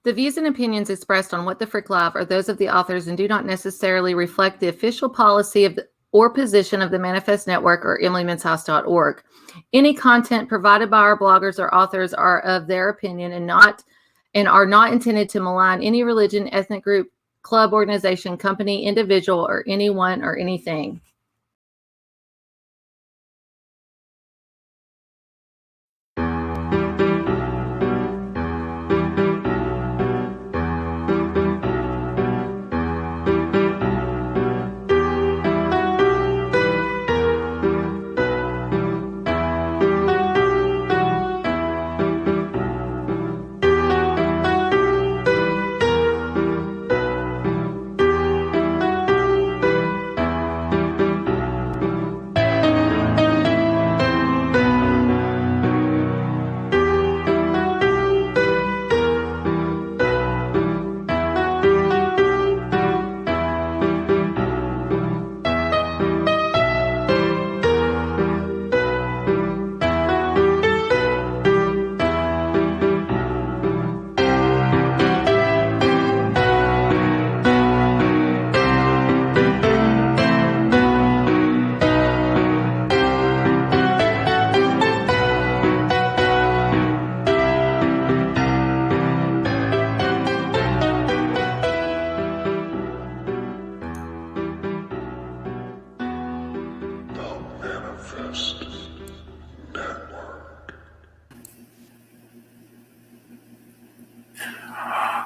The views and opinions expressed on What the Frick Live are those of the authors and do not necessarily reflect the official policy of or position of the Manifest Network or EmilyMenshouse.org. Any content provided by our bloggers or authors are of their opinion and are not intended to malign any religion, ethnic group, club, organization, company, individual, or anyone or anything.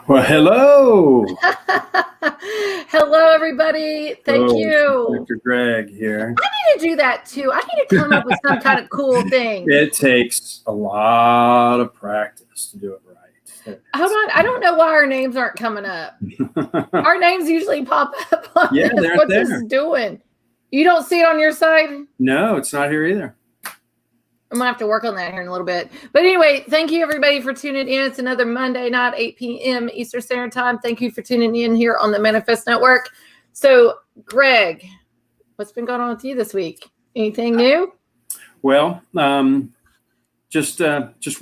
Well, hello. Hello, everybody. Thank you. Dr. Greg here. I need to do that too. I need to come up with some kind of cool thing. It takes a lot of practice to do it right. Hold on. I don't know why our names aren't coming up. Our names usually pop up on Yeah, this. they're What there. this is doing. You don't see it on your side? No, it's not here either. I'm going to have to work on that here in a little bit. But anyway, thank you, everybody, for tuning in. It's another Monday night, 8 p.m. Eastern Standard Time. Thank you for tuning in here on the Manifest Network. So, Greg, what's been going on with you this week? Anything new? Well, just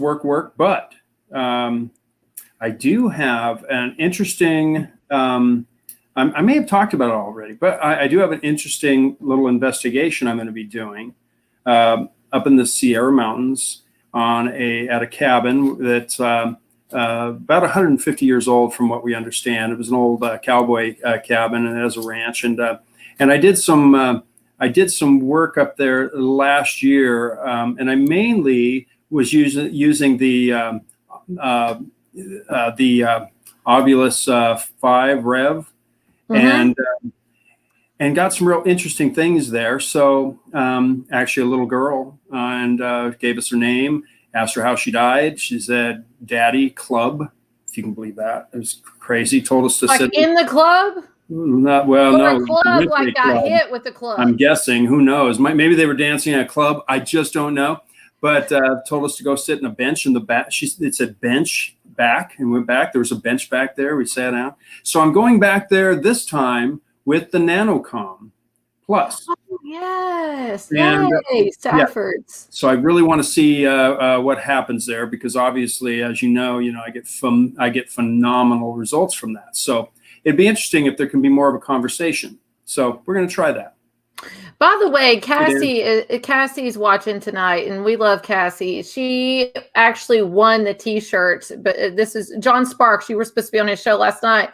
work. But I do have an interesting, I may have talked about it already, but I do have an interesting little investigation I'm going to be doing. Up in the Sierra Mountains at a cabin that's about 150 years old from what we understand. It was an old cowboy cabin, and it has a ranch. And I did some work up there last year, and I mainly was using the Ovilus 5 Rev, and got some real interesting things there. So actually a little girl and gave us her name, asked her how she died. She said, Daddy Club, if you can believe that. It was crazy. Told us to sit in the club? Not well, or no. A club like got hit with the club. I'm guessing. Who knows? Maybe they were dancing at a club. I just don't know. But told us to go sit in a bench in the back. It said bench back, and went back. There was a bench back there. We sat down. So I'm going back there this time with the Nanocom Plus. Oh, yes. And, nice efforts. So I really want to see what happens there, because obviously, as you know, I get phenomenal results from that. So it'd be interesting if there can be more of a conversation. So we're going to try that. By the way, Cassie's watching tonight, and we love Cassie. She actually won the T-shirts, but this is John Sparks. You were supposed to be on his show last night.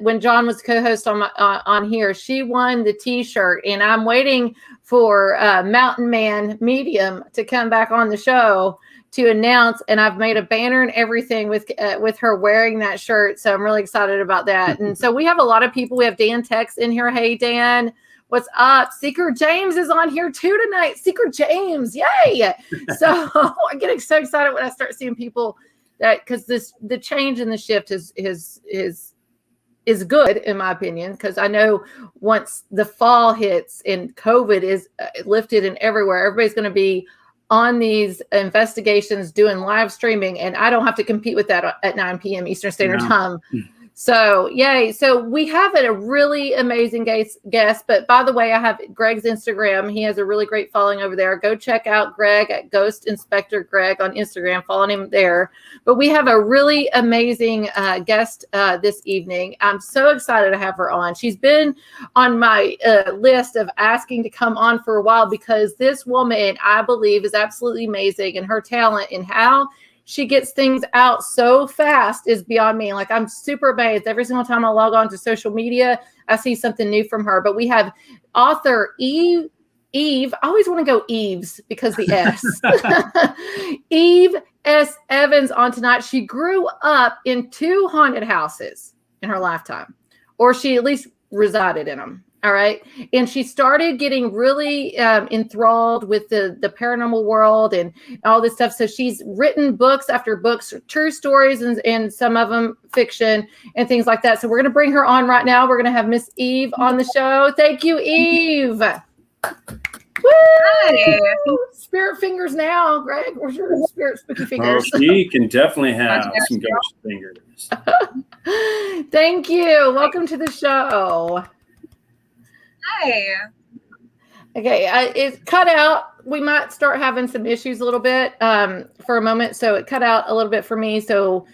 When John was co-host on here, she won the T-shirt, and I'm waiting for Mountain Man Medium to come back on the show to announce. And I've made a banner and everything with her wearing that shirt, so I'm really excited about that. And so we have a lot of people. We have Dan Tex in here. Hey, Dan. What's up? Seeker James is on here too tonight. Seeker James, yay! So I get so excited when I start seeing people because the change in the shift is good in my opinion, because I know once the fall hits and COVID is lifted and everywhere, everybody's going to be on these investigations doing live streaming, and I don't have to compete with that at 9 p.m. Eastern Standard Time. So, yay. So we have a really amazing guest. But by the way, I have Greg's Instagram. He has a really great following over there. Go check out Greg at Ghost Inspector Greg on Instagram. Follow him there. But we have a really amazing guest this evening. I'm so excited to have her on. She's been on my list of asking to come on for a while because this woman, I believe, is absolutely amazing. And her talent and how she gets things out so fast is beyond me. Like, I'm super amazed. Every single time I log on to social media, I see something new from her. But we have author Eve. I always want to go Eves because the S. Eve S. Evans on tonight. She grew up in 2 haunted houses in her lifetime, or she at least resided in them. All right. And she started getting really enthralled with the paranormal world and all this stuff. So she's written books after books, true stories, and some of them fiction and things like that. So we're going to bring her on right now. We're going to have Miss Eve on the show. Thank you, Eve. Woo! Hi. Spirit fingers now, Greg. Where's your spirit spooky fingers? Oh, she can definitely have some ghost fingers. Thank you. Welcome to the show. Hi. Okay, it cut out. We might start having some issues a little bit for a moment. So it cut out a little bit for me. So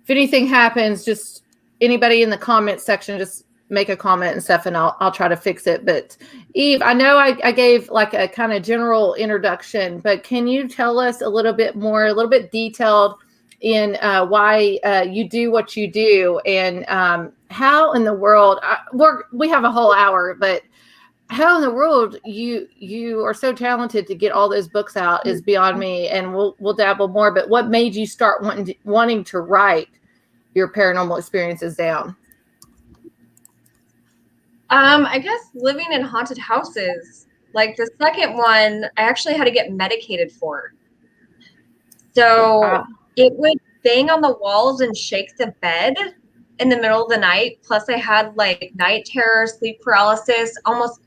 if anything happens, just anybody in the comment section, just make a comment and stuff, and I'll try to fix it. But Eve, I know I gave like a kind of general introduction, but can you tell us a little bit more, a little bit detailed in why you do what you do, and how in the world we have a whole hour, but how in the world you are so talented to get all those books out is beyond me, and we'll dabble more. But what made you start wanting to write your paranormal experiences down? I guess living in haunted houses, like the second one, I actually had to get medicated for. So it would bang on the walls and shake the bed in the middle of the night. Plus I had like night terrors, sleep paralysis, almost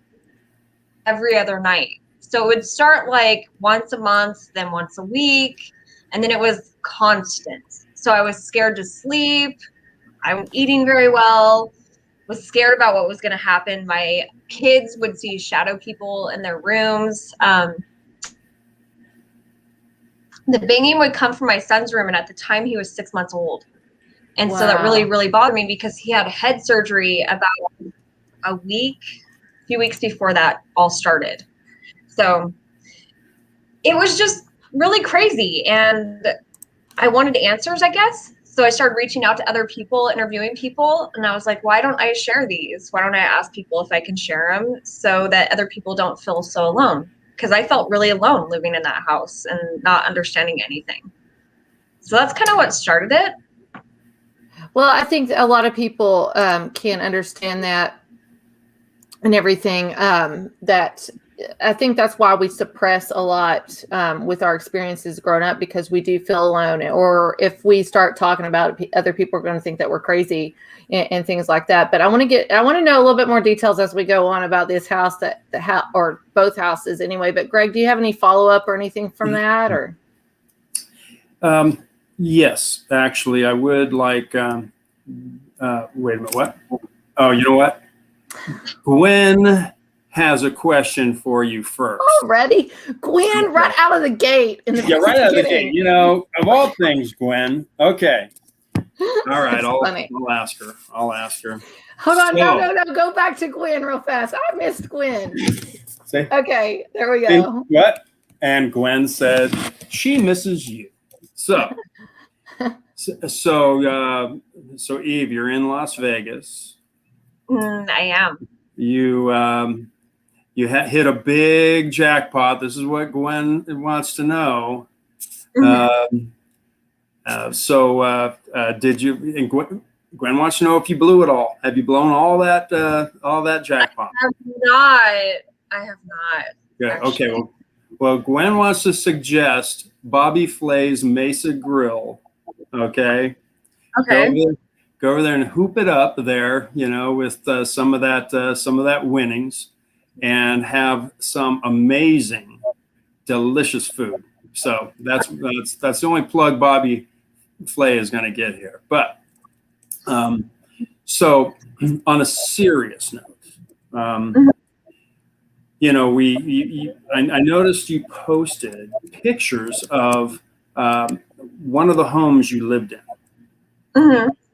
every other night. So it would start like once a month, then once a week, and then it was constant. So I was scared to sleep. I'm eating very well, was scared about what was going to happen. My kids would see shadow people in their rooms. The banging would come from my son's room, and at the time he was 6 months old. And so that really, really bothered me because he had head surgery about a few weeks before that all started. So it was just really crazy, and I wanted answers, I guess. So I started reaching out to other people, interviewing people, and I was like, why don't I share these? Why don't I ask people if I can share them so that other people don't feel so alone? Because I felt really alone living in that house and not understanding anything. So that's kind of what started it. Well, I think a lot of people can understand that and everything. That I think that's why we suppress a lot with our experiences growing up, because we do feel alone. Or if we start talking about it, other people are going to think that we're crazy and things like that. But I want to know a little bit more details as we go on about this house, or both houses anyway. But Greg, do you have any follow up or anything from that? Or yes, actually, I would like. Wait a minute. What? Oh, you know what? Gwen has a question for you first. Already, Gwen, right out of the gate. Right out of the gate. You know, of all things, Gwen. Okay. All right. I'll ask her. Hold on. No. Go back to Gwen real fast. I missed Gwen. See? Okay. There we go. What? And Gwen said she misses you. So Eve, you're in Las Vegas. I am. You hit a big jackpot. This is what Gwen wants to know. Did you? And Gwen wants to know if you blew it all. Have you blown all that jackpot? I have not. Good. Okay. Well, Gwen wants to suggest Bobby Flay's Mesa Grill. Okay. Okay. Go over there and hoop it up there, with some of that winnings, and have some amazing, delicious food. So that's the only plug Bobby Flay is going to get here. But So on a serious note, you know, I noticed you posted pictures of one of the homes you lived in.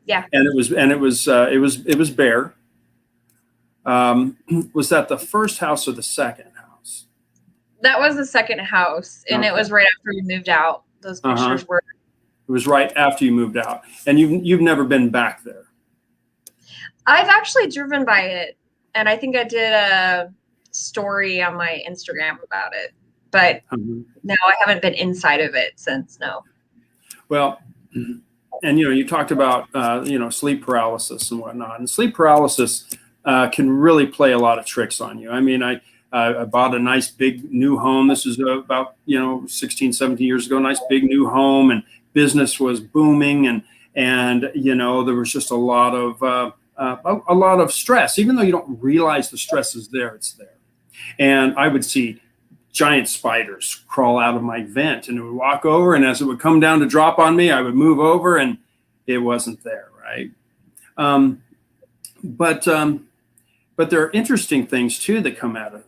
Yeah. And it was bare. Was that the first house or the second house? That was the second house, and it was right after we moved out. Those pictures were. It was right after you moved out, and you've never been back there. I've actually driven by it, and I think I did a story on my Instagram about it, but no, I haven't been inside of it since. No. Well, and you talked about sleep paralysis and whatnot, and sleep paralysis can really play a lot of tricks on you. I mean, I bought a nice big new home. This is about 16, 17 years ago. Nice big new home, and business was booming, and there was just a lot of stress. Even though you don't realize the stress is there, it's there. And I would see giant spiders crawl out of my vent, and it would walk over, and as it would come down to drop on me, I would move over, and it wasn't there, right? But there are interesting things too that come out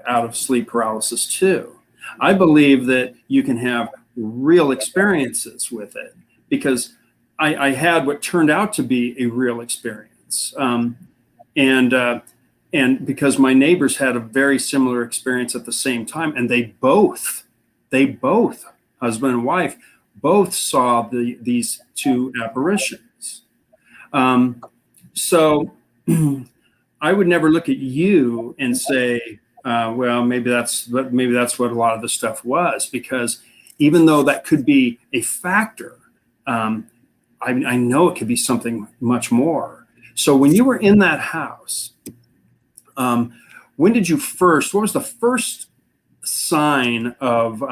of sleep paralysis too. I believe that you can have real experiences with it, because I had what turned out to be a real experience, and because my neighbors had a very similar experience at the same time, and they both, husband and wife, both saw these two apparitions. So I would never look at you and say, well, maybe that's what a lot of the stuff was, because even though that could be a factor, I know it could be something much more. So when you were in that house, what was the first sign of,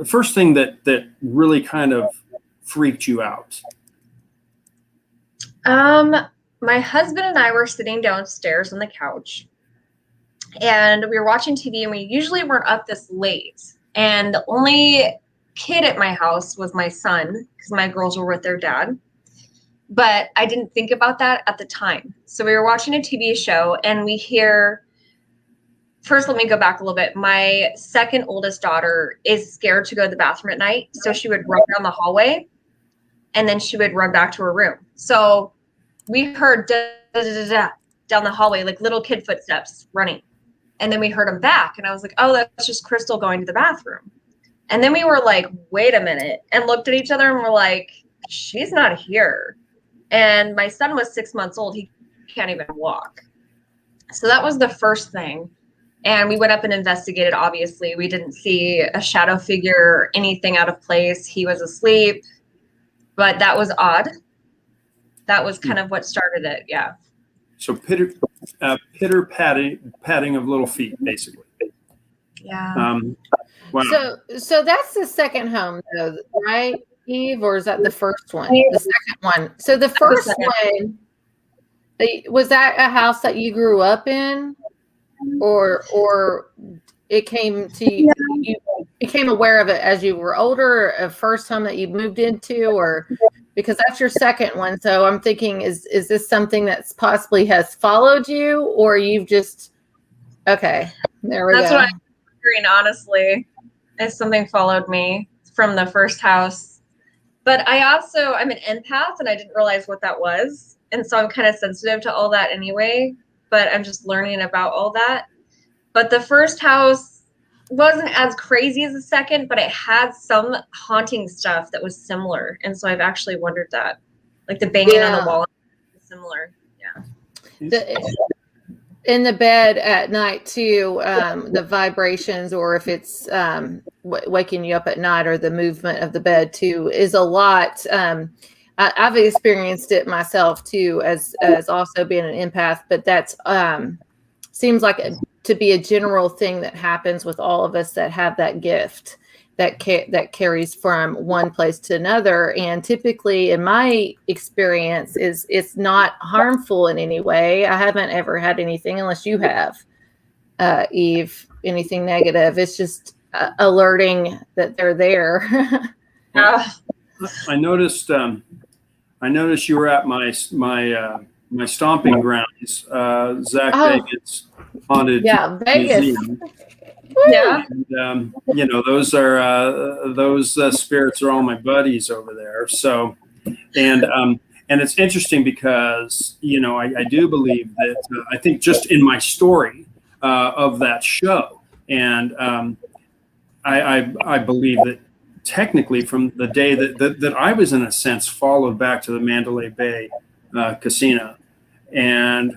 first thing that really kind of freaked you out? My husband and I were sitting downstairs on the couch, and we were watching TV, and we usually weren't up this late. And the only kid at my house was my son, because my girls were with their dad. But I didn't think about that at the time. So we were watching a TV show, and we hear, first, let me go back a little bit. My second oldest daughter is scared to go to the bathroom at night. So she would run down the hallway, and then she would run back to her room. So we heard da, da, da, da, down the hallway, like little kid footsteps running. And then we heard them back. And I was like, oh, that's just Crystal going to the bathroom. And then we were like, wait a minute, and looked at each other, and we're like, she's not here. And my son was 6 months old. He can't even walk. So that was the first thing. And we went up and investigated, obviously. We didn't see a shadow figure or anything out of place. He was asleep. But that was odd. That was kind of what started it, yeah. So pitter patting of little feet, basically. Yeah. Wow. So that's the second home, though, right, Eve, or is that the first one? The second one. So the first one, was that a house that you grew up in, or it came to you? You became aware of it as you were older, a first home that you moved into, or because that's your second one. So I'm thinking, is this something that's possibly has followed you, or you've just okay? There we go. That's what I'm wondering, honestly. If something followed me from the first house. But I'm an empath, and I didn't realize what that was. And so I'm kind of sensitive to all that anyway, but I'm just learning about all that. But the first house wasn't as crazy as the second, but it had some haunting stuff that was similar. And so I've actually wondered that. Like the banging on the wall is similar. Yeah. In the bed at night too, the vibrations, or if it's waking you up at night, or the movement of the bed too, is a lot. I've experienced it myself too, as also being an empath, but that's seems like to be a general thing that happens with all of us that have that gift that carries from one place to another. And typically, in my experience, it's not harmful in any way. I haven't ever had anything, unless you have, Eve, anything negative. It's just alerting that they're there. I noticed I noticed you were at my stomping grounds, Zach Bagans Haunted Vegas. Museum. Yeah. And, those are those spirits are all my buddies over there. So, and it's interesting because I do believe that I think just in my story of that show, and I believe that technically from the day that I was in a sense followed back to the Mandalay Bay casino, and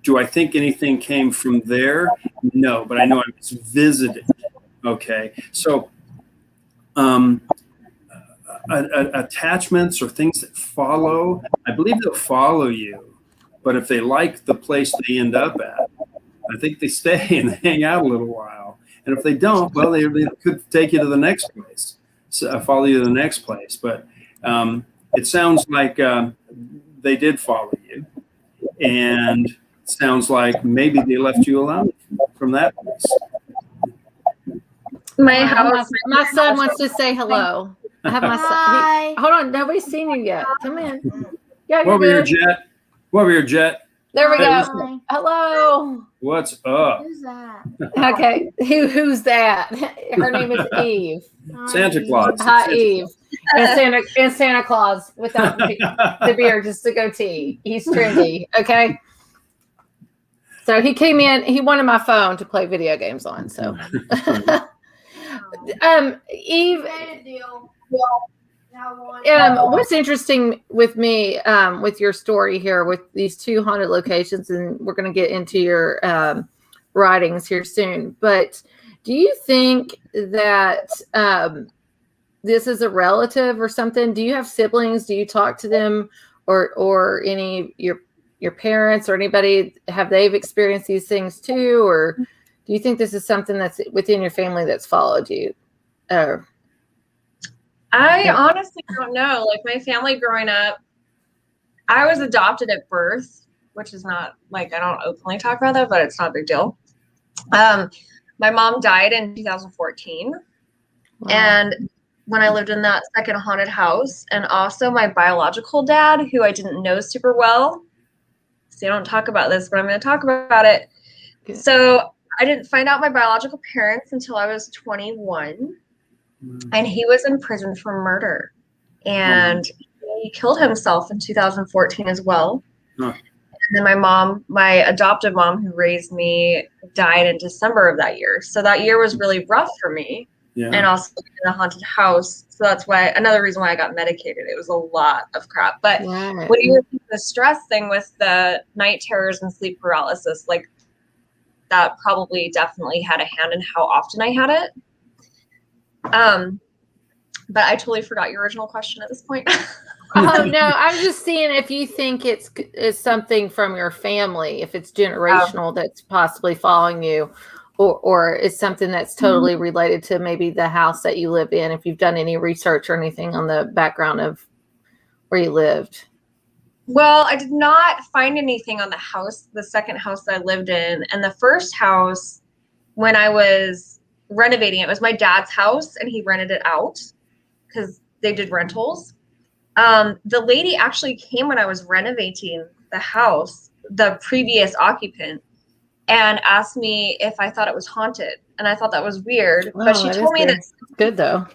do I think anything came from there? No, but I know I was visited. Okay, so attachments or things that follow, I believe they'll follow you, but if they like the place they end up at, I think they stay and hang out a little while. And if they don't, well, they could take you to the next place, follow you to the next place. But it sounds like they did follow you, and it sounds like maybe they left you alone from that place. My son wants to say hello. I have my son. Hold on, nobody's seen you yet. Come in. Yeah, Over here, Jet. Over here, Jet. There we Hey, go. Hello. What's up? Who's that? Okay, who's that? Her name is Eve. Santa Claus. Hi, Eve. And Santa Claus without the beard, just the goatee. He's trendy. Okay. So he came in. He wanted my phone to play video games on. So, Eve. What's interesting with me, with your story here, with these two haunted locations, and we're going to get into your writings here soon. But do you think that this is a relative or something? Do you have siblings? Do you talk to them, or any your parents or anybody? Have they experienced these things too, or do you think this is something that's within your family that's followed you? I honestly don't know. Like my family growing up, I was adopted at birth, which is not like, I don't openly talk about that, but it's not a big deal. My mom died in 2014. Wow. And when I lived in that second haunted house, and also my biological dad, who I didn't know super well. So I don't talk about this, but I'm going to talk about it. Good. So I didn't find out my biological parents until I was 21. And he was in prison for murder, and he killed himself in 2014 as well. And then my adoptive mom, who raised me, died in December of that year. So that year was really rough for me, and also in a haunted house. So that's why another reason why I got medicated. It was a lot of crap. But when you were the stress thing with the night terrors and sleep paralysis, like that probably definitely had a hand in how often I had it. But I totally forgot your original question at this point. Oh no, I'm just seeing if you think it's something from your family, if it's generational that's possibly following you, or it's something that's totally related to maybe the house that you live in. If you've done any research or anything on the background of where you lived. Well, I did not find anything on the second house that I lived in, and the first house when I was renovating it was my dad's house, and he rented it out because they did rentals. The lady actually came when I was renovating the house, the previous occupant, and asked me if I thought it was haunted, and I thought that was weird. Wow, but she told me that's good though.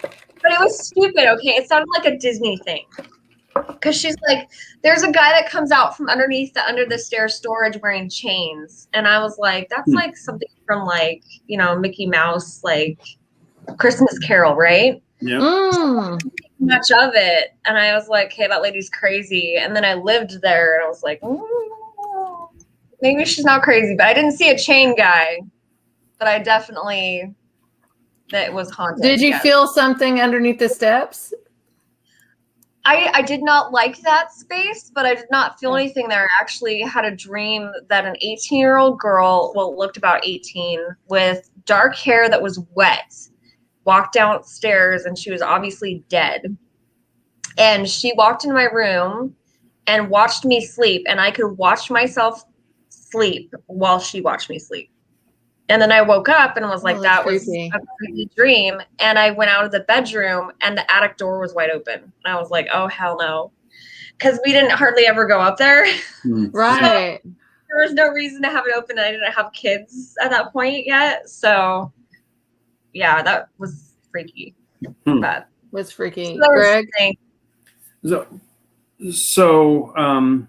But it was stupid. Okay, it sounded like a Disney thing. Because she's like, there's a guy that comes out from underneath the under the stairs storage wearing chains. And I was like, that's like something from like, Mickey Mouse, like Christmas Carol, right? Yeah. Much of it. And I was like, hey, that lady's crazy. And then I lived there and I was like, maybe she's not crazy. But I didn't see a chain guy. But I definitely, that was haunted. Did you feel something underneath the steps? I did not like that space, but I did not feel anything there. I actually had a dream that an 18-year-old girl, looked about 18, with dark hair that was wet, walked downstairs, and she was obviously dead. And she walked into my room and watched me sleep, and I could watch myself sleep while she watched me sleep. And then I woke up and was like, that was creepy. a creepy dream. And I went out of the bedroom and the attic door was wide open. And I was like, oh, hell no. Because we didn't hardly ever go up there. Right. So there was no reason to have it open. I didn't have kids at that point yet. So yeah, that was freaky. But was freaky. so Greg? So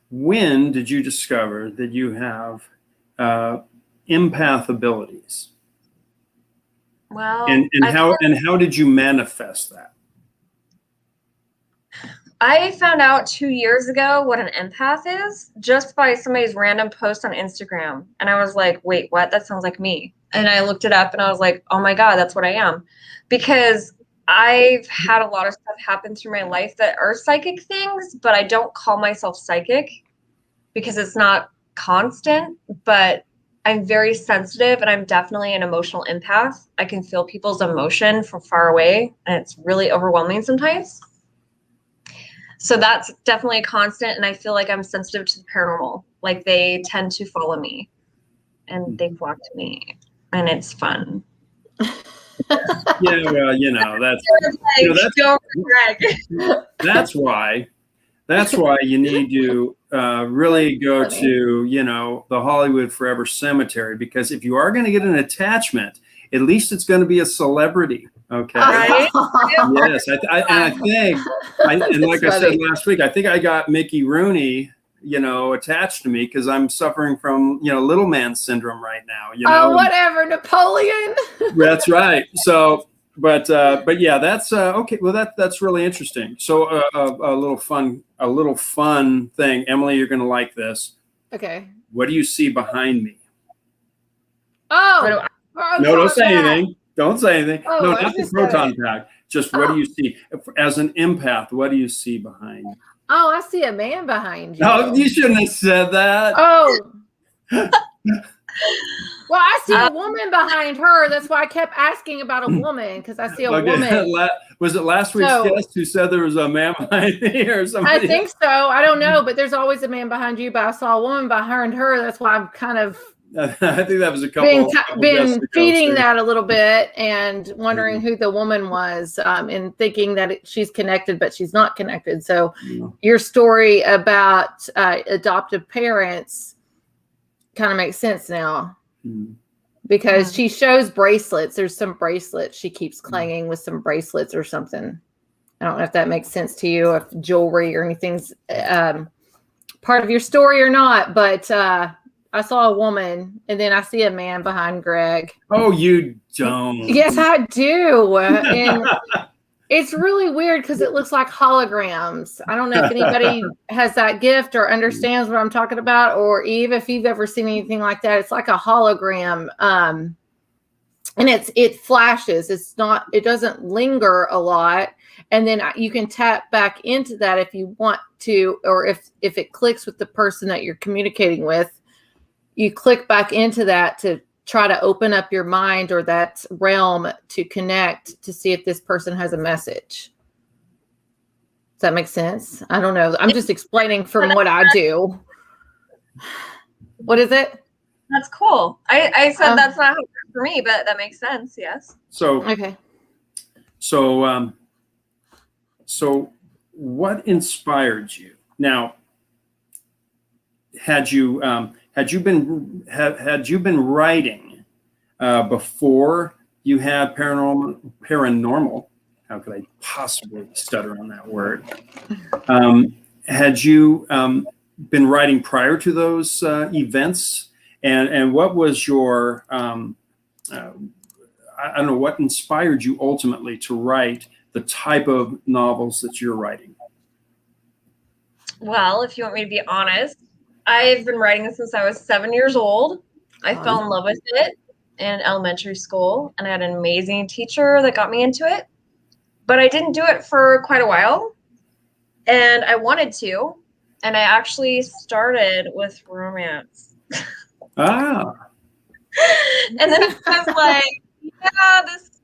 when did you discover that you have empath abilities? Well, and how did you manifest that? I found out 2 years ago what an empath is just by somebody's random post on Instagram. And I was like, wait, what? That sounds like me. And I looked it up and I was like, oh my God, that's what I am. Because I've had a lot of stuff happen through my life that are psychic things, but I don't call myself psychic because it's not constant. But I'm very sensitive and I'm definitely an emotional empath. I can feel people's emotion from far away and it's really overwhelming sometimes. So that's definitely a constant. And I feel like I'm sensitive to the paranormal. Like they tend to follow me and they flock to me and it's fun. Yeah, well, that's why you need to really go to, the Hollywood Forever Cemetery, because if you are going to get an attachment, at least it's going to be a celebrity. Okay. Right? Yes. I think, like I said last week, I think I got Mickey Rooney, attached to me because I'm suffering from, little man syndrome right now. Oh, whatever, Napoleon. That's right. So, but yeah, that's okay. Well, that's really interesting. So, a little fun thing, Emily, you're going to like this. Okay. What do you see behind me? Oh, no, don't say anything. Don't say anything. Oh, no, not the proton pack. Just what do you see as an empath? What do you see behind you? Oh, I see a man behind you. No, you shouldn't have said that. Oh. Well, I see a woman behind her. That's why I kept asking about a woman, because I see a woman. Was it last week's guest who said there was a man behind me or something? I think so. I don't know, but there's always a man behind you. But I saw a woman behind her. That's why I'm kind of I think that was a couple. Been feeding that a little bit and wondering who the woman was, and thinking that she's connected, but she's not connected. So your story about adoptive parents kind of makes sense now, because she shows bracelets. There's some bracelets she keeps clanging with some bracelets or something. I don't know if that makes sense to you, if jewelry or anything's part of your story or not, but I saw a woman and then I see a man behind Greg. Oh, you don't. Yes, I do. And it's really weird because it looks like holograms. I don't know if anybody has that gift or understands what I'm talking about, or Eve, if you've ever seen anything like that. It's like a hologram. And it flashes. It doesn't linger a lot. And then you can tap back into that if you want to, or if it clicks with the person that you're communicating with. You click back into that to try to open up your mind or that realm to connect to see if this person has a message. Does that make sense? I don't know. I'm just explaining from what I do. What is it? That's cool. I said that's not how it works for me, but that makes sense. Yes. So, okay. So what inspired you? Now, had you been writing before you had paranormal? How could I possibly stutter on that word? Had you been writing prior to those events? And what was your I don't know, what inspired you ultimately to write the type of novels that you're writing? Well, if you want me to be honest, I've been writing this since I was 7 years old. I fell in love with it in elementary school, and I had an amazing teacher that got me into it. But I didn't do it for quite a while, and I wanted to. And I actually started with romance. Ah. And then I was like, yeah, this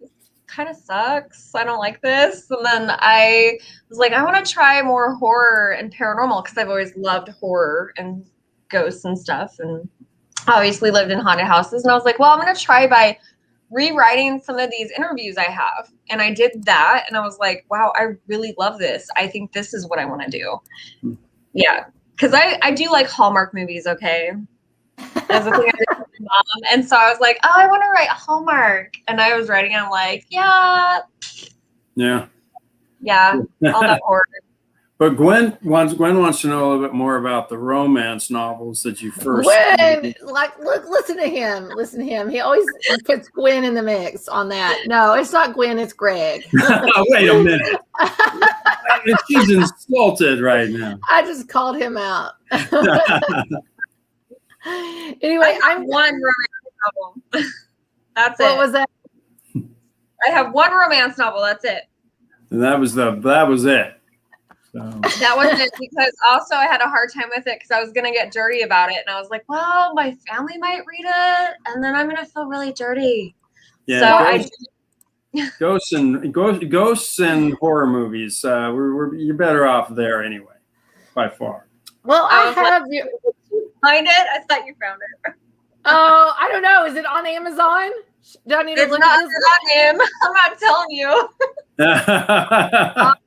kind of sucks. I don't like this. And then I was like, I want to try more horror and paranormal because I've always loved horror and ghosts and stuff. And obviously lived in haunted houses. And I was like, well, I'm going to try by rewriting some of these interviews I have. And I did that. And I was like, wow, I really love this. I think this is what I want to do. Yeah. Because I do like Hallmark movies, okay? That's the thing I did with my mom. And so I was like, oh, I want to write Hallmark. And I was writing, and I'm like, yeah, Yeah. all that horror. But Gwen wants to know a little bit more about the romance novels that you first. Gwen, like, look, listen to him. Listen to him. He always puts Gwen in the mix on that. No, it's not Gwen. It's Greg. Wait a minute. She's insulted right now. I just called him out. Anyway, I'm one romance novel. That's it. What was that? I have one romance novel. That's it. And that was it. So. That wasn't it, because also I had a hard time with it because I was going to get dirty about it. And I was like, well, my family might read it and then I'm going to feel really dirty. Yeah. So Ghosts and horror movies. You're better off there anyway, by far. Well, I have you find it. I thought you found it. Oh, I don't know. Is it on Amazon? Do I need to look at this? It's not him. I'm not telling you.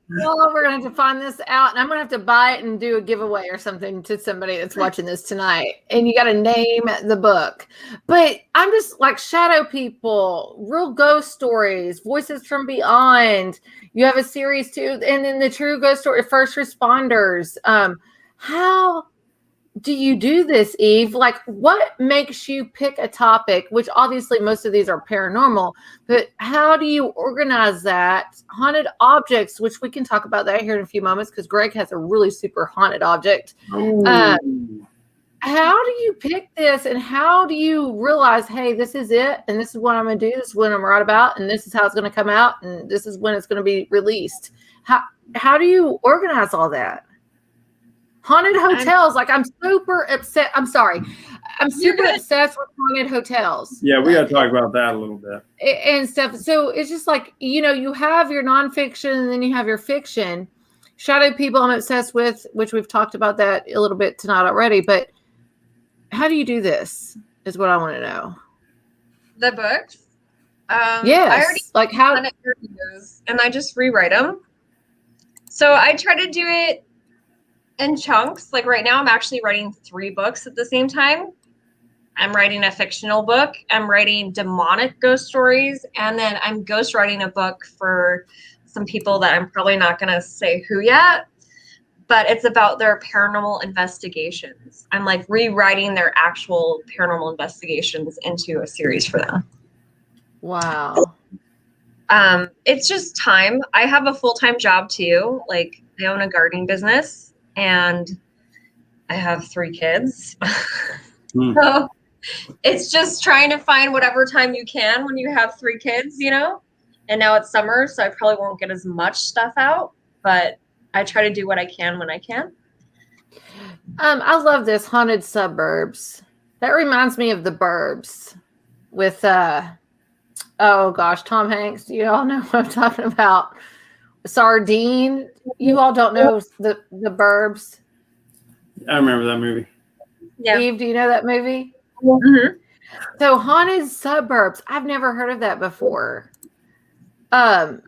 Well, we're gonna have to find this out, and I'm gonna have to buy it and do a giveaway or something to somebody that's watching this tonight. And you got to name the book. But I'm just like shadow people, real ghost stories, voices from beyond. You have a series too, and then the true ghost story, first responders. How do you do this, Eve? Like, what makes you pick a topic, which obviously most of these are paranormal, but how do you organize that? Haunted objects, which we can talk about that here in a few moments, because Greg has a really super haunted object. How do you pick this, and how do you realize, hey, this is it, and this is what I'm going to do, this is what I'm right about, and this is how it's going to come out, and this is when it's going to be released? How do you organize all that? Haunted hotels, like I'm super upset. I'm sorry. I'm super obsessed with haunted hotels. Yeah, we got to talk about that a little bit. And stuff. So it's just like, you have your nonfiction and then you have your fiction. Shadow people I'm obsessed with, which we've talked about that a little bit tonight already. But how do you do this is what I want to know. The books? Yes. I already like how interviews and I just rewrite them. So I try to do it in chunks. Like right now I'm actually writing 3 books at the same time. I'm writing a fictional book, I'm writing demonic ghost stories, and then I'm ghost writing a book for some people that I'm probably not going to say who yet, but it's about their paranormal investigations. I'm like rewriting their actual paranormal investigations into a series for them. Wow. It's just time. I have a full-time job too. Like I own a gardening business. And I have 3 kids. So it's just trying to find whatever time you can when you have 3 kids, And now it's summer, so I probably won't get as much stuff out, but I try to do what I can when I can. I love this haunted suburbs. That reminds me of The Burbs with oh gosh, Tom Hanks. Do you all know what I'm talking about? Sardine. You all don't know the Burbs. I remember that movie. Yeah. Eve, do you know that movie? Mm-hmm. So haunted suburbs. I've never heard of that before. That's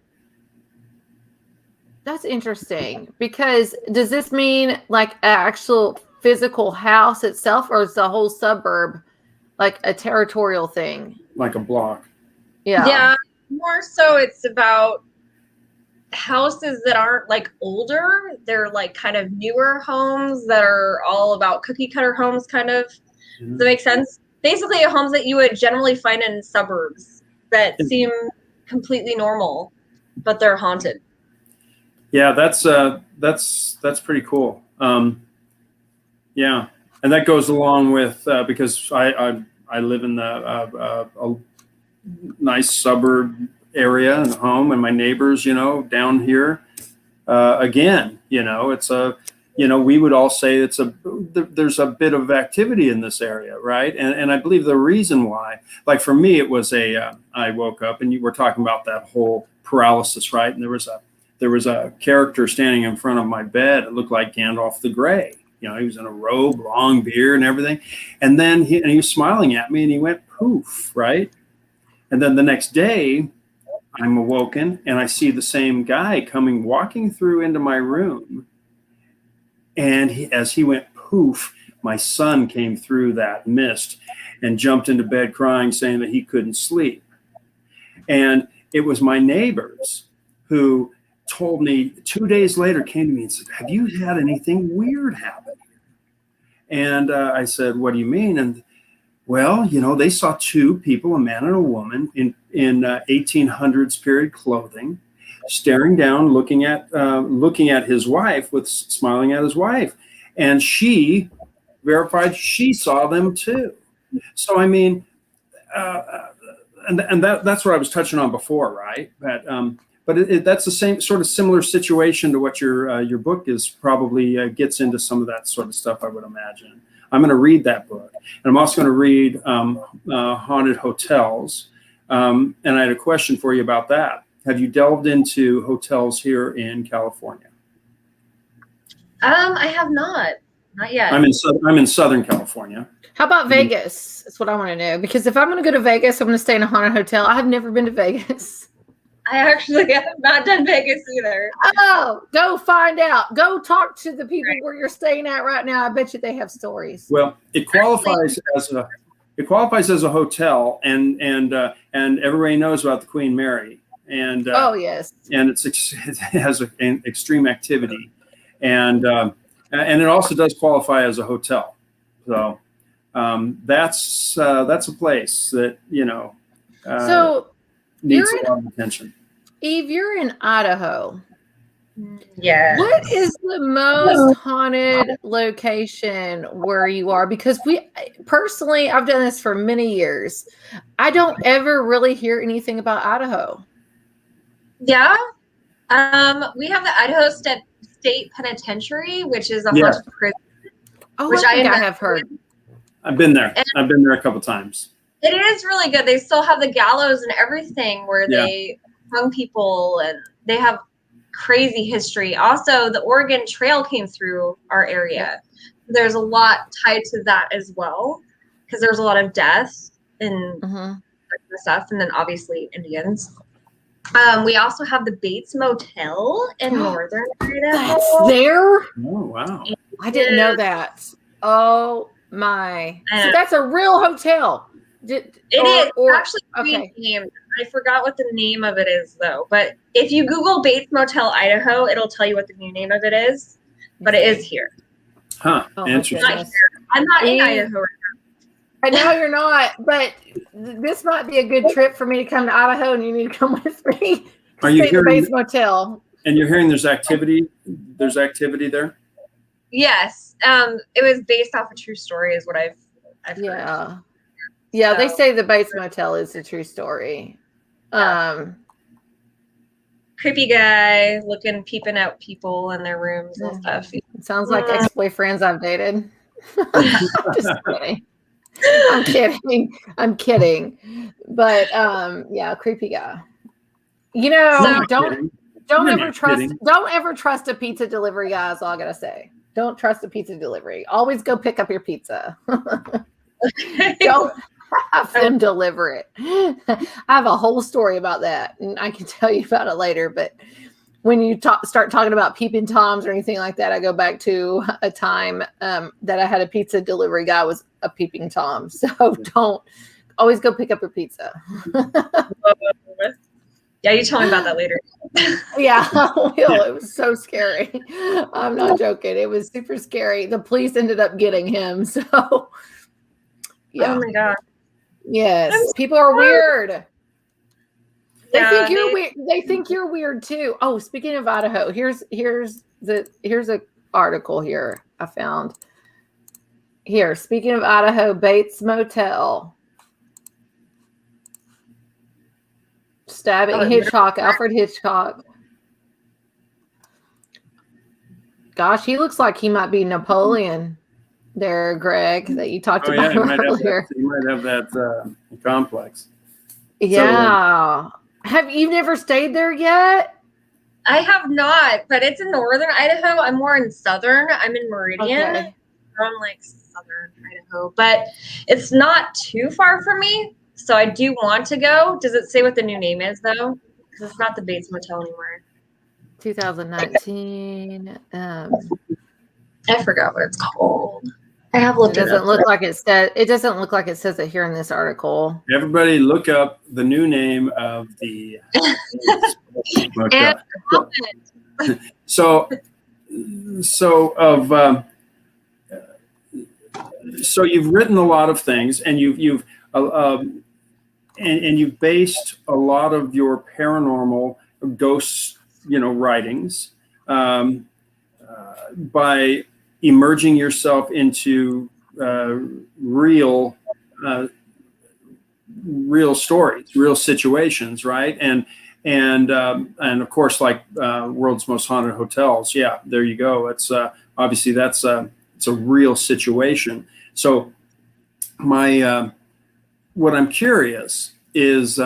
interesting, because does this mean like an actual physical house itself, or is the whole suburb like a territorial thing? Like a block. Yeah. Yeah. More so it's about houses that aren't like older. They're like kind of newer homes that are all about cookie cutter homes, kind of. Does that make sense? Basically homes that you would generally find in suburbs that seem completely normal, but they're haunted. Yeah, that's pretty cool. Yeah, and that goes along with because I live in a nice suburb area and home, and my neighbors, down here, again, it's we would all say there's a bit of activity in this area, right? And I believe the reason why, like for me, it was I woke up and you were talking about that whole paralysis, right? And there was a character standing in front of my bed. It looked like Gandalf the Grey, he was in a robe, long beard and everything. And then he was smiling at me and he went poof, right? And then the next day I'm awoken and I see the same guy walking through into my room. And as he went poof, my son came through that mist and jumped into bed crying, saying that he couldn't sleep. And it was my neighbors who told me 2 days later, came to me and said, have you had anything weird happen? And I said, what do you mean? And well, they saw two people, a man and a woman in 1800s period clothing, staring down, looking at his wife, smiling at his wife. And she verified she saw them too. So, I mean, and that's what I was touching on before, right? But that's the same sort of similar situation to what your book is probably gets into some of that sort of stuff, I would imagine. I'm going to read that book, and I'm also going to read Haunted Hotels. And I had a question for you about that. Have you delved into hotels here in California? I have not yet. I'm in Southern California. How about Vegas? That's what I want to know. Because if I'm going to go to Vegas, I'm going to stay in a haunted hotel. I have never been to Vegas. I actually have not done Vegas either. Oh, go find out. Go talk to the people where you're staying at right now. I bet you they have stories. Well, it qualifies as a hotel, and everybody knows about the Queen Mary. And oh yes, and it has an extreme activity, and it also does qualify as a hotel. So that's a place that so needs a lot of attention. Eve, you're in Idaho. Yeah. What is the most haunted location where you are? Because personally, I've done this for many years. I don't ever really hear anything about Idaho. Yeah. We have the Idaho State Penitentiary, which is a haunted prison. Oh, which I have heard. I've been there. I've been there a couple times. It is really good. They still have the gallows and everything where they hung people, and they have crazy history. Also, the Oregon Trail came through our area. There's a lot tied to that as well, because there's a lot of deaths and stuff, and then obviously Indians. We also have the Bates Motel in northern Idaho. That's there? Oh, wow. I didn't know that. Oh, my. So that's a real hotel. It is actually renamed. I forgot what the name of it is, though. But if you Google Bates Motel Idaho, it'll tell you what the new name of it is. But it is here. Huh. Interesting. I'm not in Idaho right now. I know you're not, but this might be a good trip for me to come to Idaho, and you need to come with me. Are you hearing the Bates Motel? And you're hearing there's activity? There's activity there? Yes. It was based off a true story, is what I've heard. Yeah, they say the Bates Motel is a true story. Creepy guy peeping out people in their rooms and stuff. It sounds like ex-boyfriends I've dated. Just kidding. I'm kidding. But creepy guy. Don't ever trust a pizza delivery guy, is all I gotta say. Don't trust a pizza delivery. Always go pick up your pizza. Don't have them deliver it. I have a whole story about that, and I can tell you about it later. But when you start talking about peeping toms or anything like that, I go back to a time that I had a pizza delivery guy was a peeping tom. So don't always go pick up your pizza. Yeah, you tell me about that later. Yeah, I will. It was so scary. I'm not joking. It was super scary. The police ended up getting him. So, yeah. Oh my God. Yes, people are weird. They think you're weird. They think you're weird too. Oh, speaking of Idaho, here's a article here I found. Here, speaking of Idaho, Bates Motel. Stabbing Alfred Hitchcock. Gosh, he looks like he might be Napoleon there, Greg, that you talked about earlier. He might have that complex. Yeah. Have you never stayed there yet? I have not, but it's in northern Idaho. I'm more in southern. I'm in Meridian. Okay. I'm like southern Idaho, but it's not too far from me. So I do want to go. Does it say what the new name is though? Because it's not the Bates Motel anymore. 2019. I forgot what it's called. I have looked It it doesn't up. look like it said. It doesn't look like it says it here in this article. Everybody, look up the new name of the. And so you've written a lot of things, and you've based a lot of your paranormal ghosts, writings by immerging yourself into real stories, real situations, right? And of course, like World's Most Haunted Hotels. Yeah, there you go. It's obviously it's a real situation. So what I'm curious is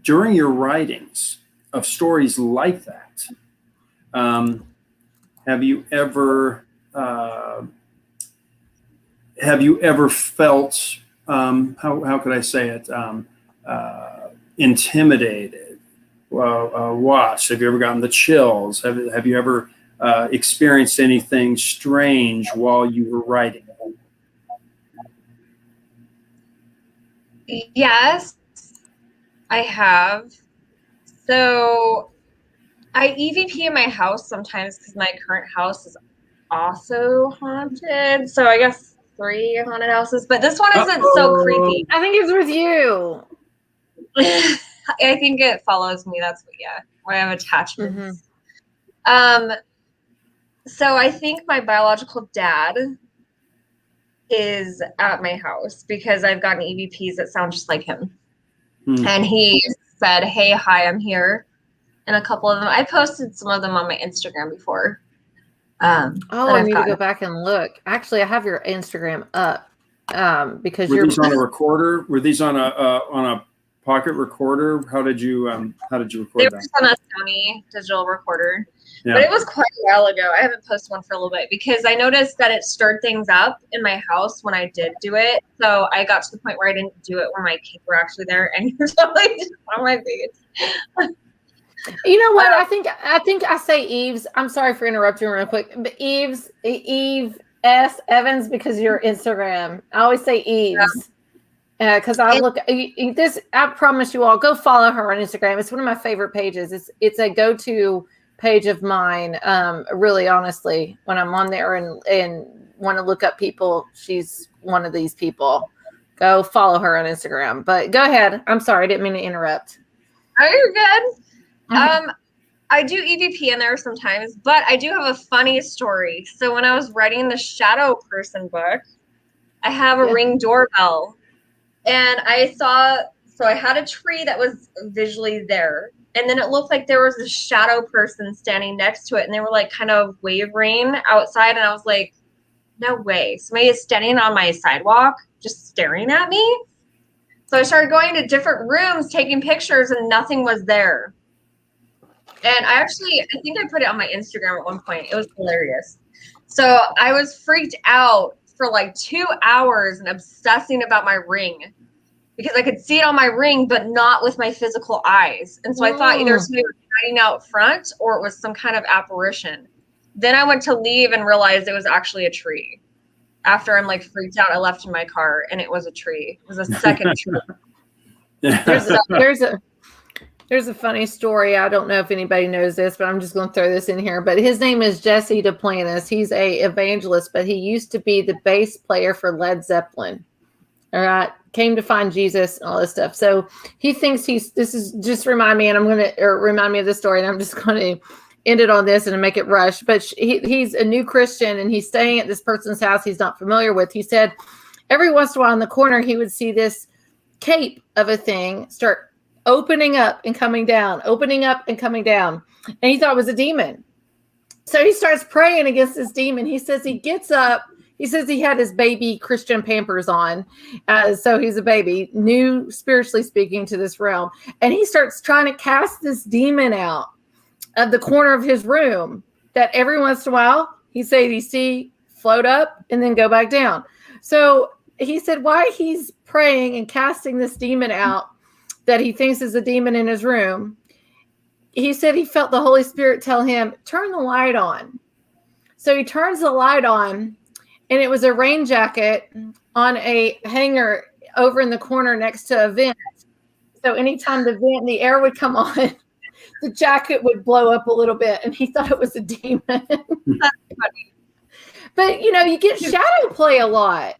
during your writings of stories like that, have you ever felt how could I say it? Intimidated, watched? Have you ever gotten the chills? Have you ever experienced anything strange while you were writing? yes, I have. So I EVP in my house sometimes because my current house is also haunted. So I guess 3 haunted houses, but this one isn't so creepy. I think it's with you. I think it follows me. That's why I have attachments. So I think my biological dad is at my house because I've gotten EVPs that sound just like him. And he said, "Hey, hi, I'm here." And a couple of them, I posted some of them on my Instagram before. I need to go back and look. Actually, I have your Instagram up because were these on a recorder? Were these on a pocket recorder? How did you record they were that? just on a Sony digital recorder. Yeah. But it was quite a while ago. I haven't posted one for a little bit because I noticed that it stirred things up in my house when I did do it. So I got to the point where I didn't do it when my kids were actually there, and you're totally just on my face. You know what? I think I say Eves. I'm sorry for interrupting real quick, but Eve S. Evans because your Instagram. I always say Eves. Because I look this. I promise you all, go follow her on Instagram. It's one of my favorite pages. It's a go-to page of mine. Really, honestly, when I'm on there and want to look up people, she's one of these people. Go follow her on Instagram. But go ahead. I'm sorry, I didn't mean to interrupt. Oh, you're good. I do EVP in there sometimes, but I do have a funny story. So when I was writing the Shadow Person book, I have a Ring doorbell, and I had a tree that was visually there, and then it looked like there was a shadow person standing next to it, and they were like kind of wavering outside, and I was like, no way, somebody is standing on my sidewalk just staring at me. So I started going to different rooms, taking pictures, and nothing was there. And I think I put it on my Instagram at one point. It was hilarious. So I was freaked out for like 2 hours and obsessing about my ring because I could see it on my ring, but not with my physical eyes. And so I thought either somebody was hiding out front or it was some kind of apparition. Then I went to leave and realized it was actually a tree. After I'm like freaked out, I left in my car and it was a tree. It was a second tree. There's a funny story. I don't know if anybody knows this, but I'm just going to throw this in here. But his name is Jesse Duplantis. He's a evangelist, but he used to be the bass player for Led Zeppelin. All right. Came to find Jesus and all this stuff. So he thinks this is just remind me of this story. And I'm just going to end it on this and make it rush. But he's a new Christian and he's staying at this person's house he's not familiar with. He said every once in a while in the corner, he would see this cape of a thing start opening up and coming down, opening up and coming down. And he thought it was a demon. So he starts praying against this demon. He says he gets up, He says he had his baby Christian Pampers on. So he's a baby, new spiritually speaking to this realm. And he starts trying to cast this demon out of the corner of his room that every once in a while he said he see float up and then go back down. So he said why he's praying and casting this demon out that he thinks is a demon in his room. He said he felt the Holy Spirit tell him, turn the light on. So he turns the light on, and it was a rain jacket on a hanger over in the corner next to a vent. So anytime the air would come on, the jacket would blow up a little bit, and he thought it was a demon. But, you get shadow play a lot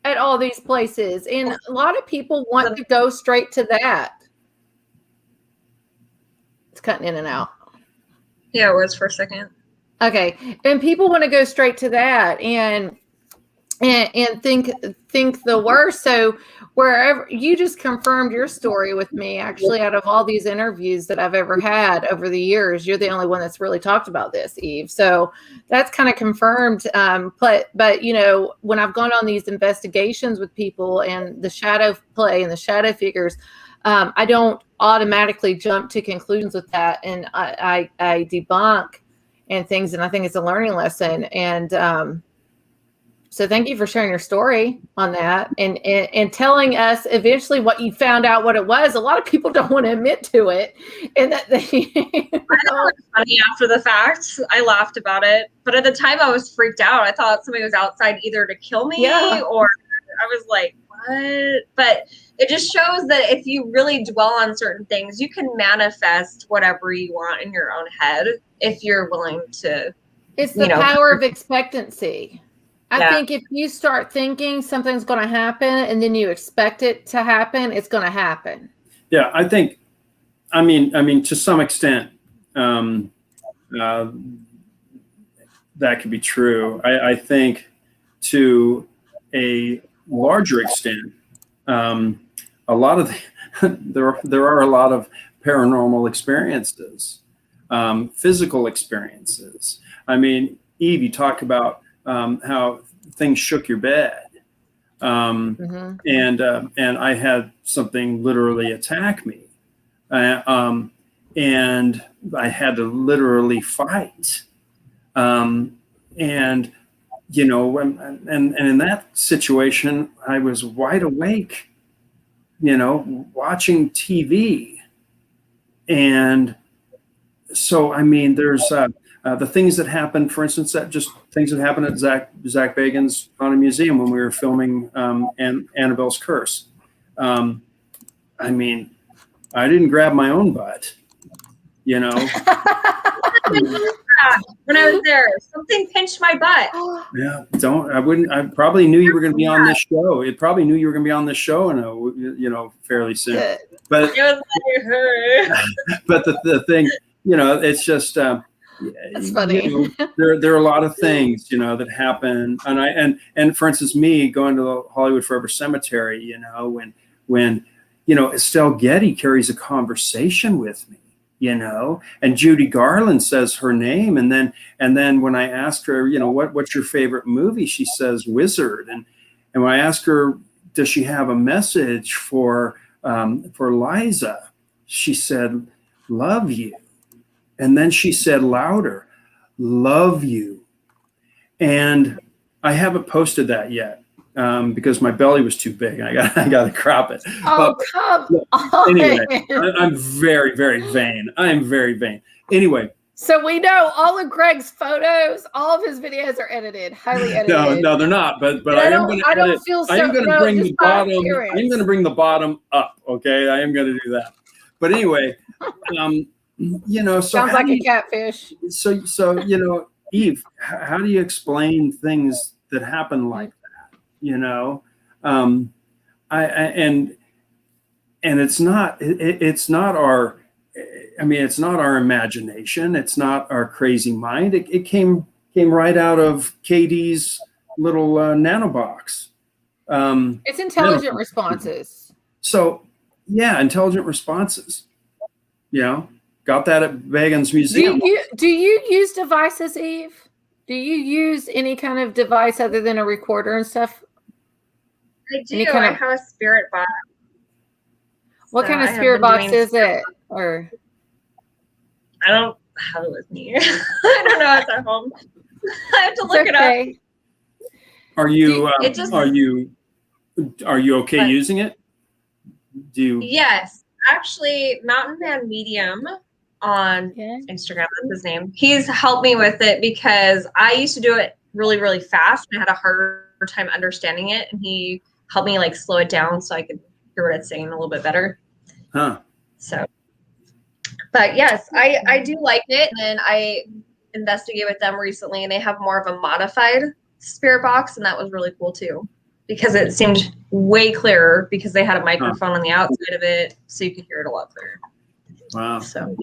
at all these places, and a lot of people want to go straight to that. It's cutting in and out. Yeah, it was for a second. Okay, and people want to go straight to that and think the worst. So wherever you just confirmed your story with me, actually, out of all these interviews that I've ever had over the years, you're the only one that's really talked about this, Eve. So that's kind of confirmed. But when I've gone on these investigations with people and the shadow play and the shadow figures, I don't automatically jump to conclusions with that, and I debunk and things, and I think it's a learning lesson. And so thank you for sharing your story on that and telling us eventually what you found out what it was. A lot of people don't want to admit to it, and that they I thought it was funny after the fact. I laughed about it, but at the time I was freaked out. I thought somebody was outside either to kill me or I was like, what? But it just shows that if you really dwell on certain things, you can manifest whatever you want in your own head if you're willing to. It's the power of expectancy. I think if you start thinking something's going to happen and then you expect it to happen, it's going to happen. Yeah, I think, I mean, to some extent, that could be true. I think to a larger extent, a lot of there are a lot of paranormal experiences, physical experiences. I mean, Eve, you talk about how things shook your bed, and I had something literally attack me, and I had to literally fight, and and in that situation, I was wide awake, watching TV. And so, I mean, there's the things that happened, for instance, things that happened at Zach Bagans' Haunted Museum when we were filming Annabelle's Curse. I mean, I didn't grab my own butt, When I was there, something pinched my butt. Yeah, I probably knew you were going to be on this show. It probably knew you were going to be on this show, fairly soon. But it was like her. But the thing, it's just it's funny. There are a lot of things, that happen, and for instance, me going to the Hollywood Forever Cemetery, when Estelle Getty carries a conversation with me. And Judy Garland says her name, and then when I asked her, what's your favorite movie, she says Wizard, and when I asked her, does she have a message for Liza, she said, love you, and then she said louder, love you, and I haven't posted that yet. Because my belly was too big. I got to crop it. Oh, come on. Anyway, I'm very, very vain. I am very vain. Anyway. So we know all of Greg's photos, all of his videos are edited, highly edited. No, they're not. But I am going to edit. I am going to bring the bottom. I'm going to bring the bottom up. Okay, I am going to do that. But anyway, so sounds like a catfish. So Eve, how do you explain things that happen like that? And it's not our, it's not our imagination. It's not our crazy mind. It came right out of KD's little nano box. It's intelligent responses. So yeah, intelligent responses. Got that at Bagans Museum. Do you use devices, Eve? Do you use any kind of device other than a recorder and stuff? I do. I have a spirit box. What kind of spirit box is it? Or I don't have it with me. I don't know. It's at home. I have to look it up. Are you are you okay using it? Do you? Yes, actually, Mountain Man Medium on Instagram, that's his name. He's helped me with it because I used to do it really, really fast and I had a harder time understanding it, and he helped me like slow it down so I could hear what it's saying a little bit better. Huh. So, but yes, I do like it, and I investigated with them recently, and they have more of a modified spirit box, and that was really cool too, because it seemed way clearer because they had a microphone on the outside of it, so you could hear it a lot clearer. Wow. So